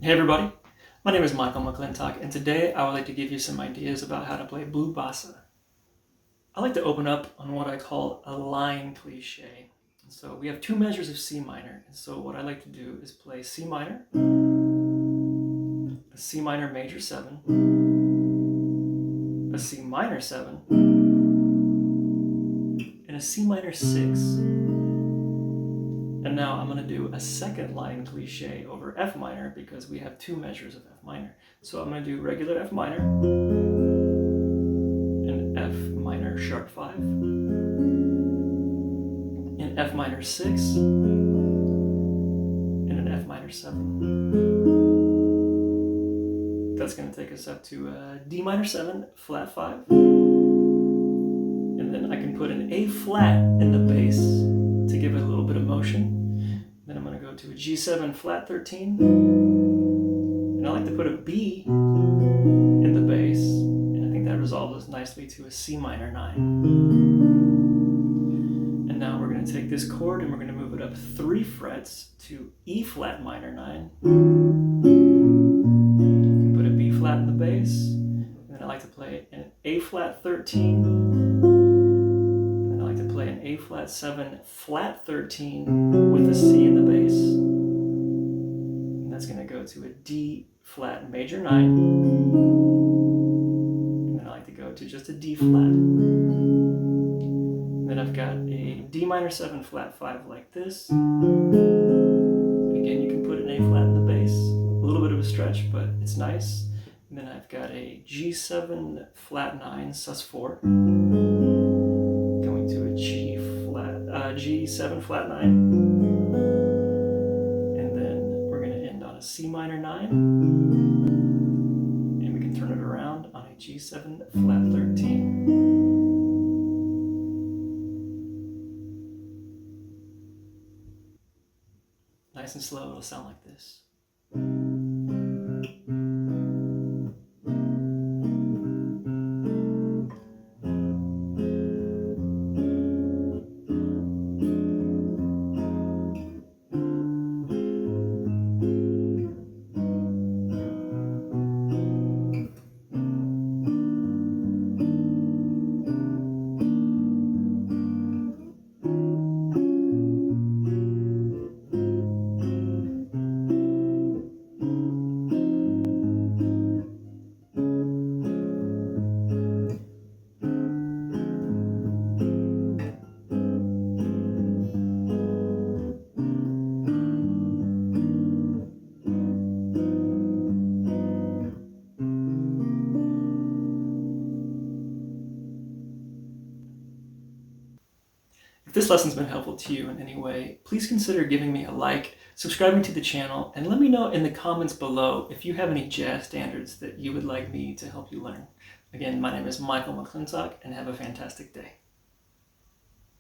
Hey everybody, my name is McClintock, and today I would like to give you some ideas about how to play Blue Bossa. I like to open up on what I call a line cliche. So we have two measures of C minor, and so what I like to do is play C minor, a C minor major 7, a C minor 7, and a C minor 6. And now I'm going to do a second line cliche over F minor because we have two measures of F minor. So I'm going to do regular F minor, and F minor sharp 5, an F minor 6, and an F minor 7. That's going to take us up to D minor 7, flat 5. And then I can put an A flat in the bass to give it a little bit of motion. Then I'm going to go to a G7 flat 13, and I like to put a B in the bass, and I think that resolves nicely to a C minor 9. And now we're going to take this chord and we're going to move it up 3 frets to E flat minor 9. Put a B flat in the bass, and then I like to play an A flat 13. Play an A flat 7 flat 13 with a C in the bass. And that's going to go to a D flat major 9. And then I like to go to just a D flat. And then I've got a D minor 7 flat 5 like this. Again, you can put an A flat in the bass. A little bit of a stretch, but it's nice. And then I've got a G7 flat 9 sus 4. To a G7 flat 9, and then we're going to end on a C minor 9, and we can turn it around on a G7 flat 13. Nice and slow, it'll sound like this. If this lesson's been helpful to you in any way, please consider giving me a like, subscribing to the channel, and let me know in the comments below if you have any jazz standards that you would like me to help you learn. Again, my name is McClintock, and have a fantastic day.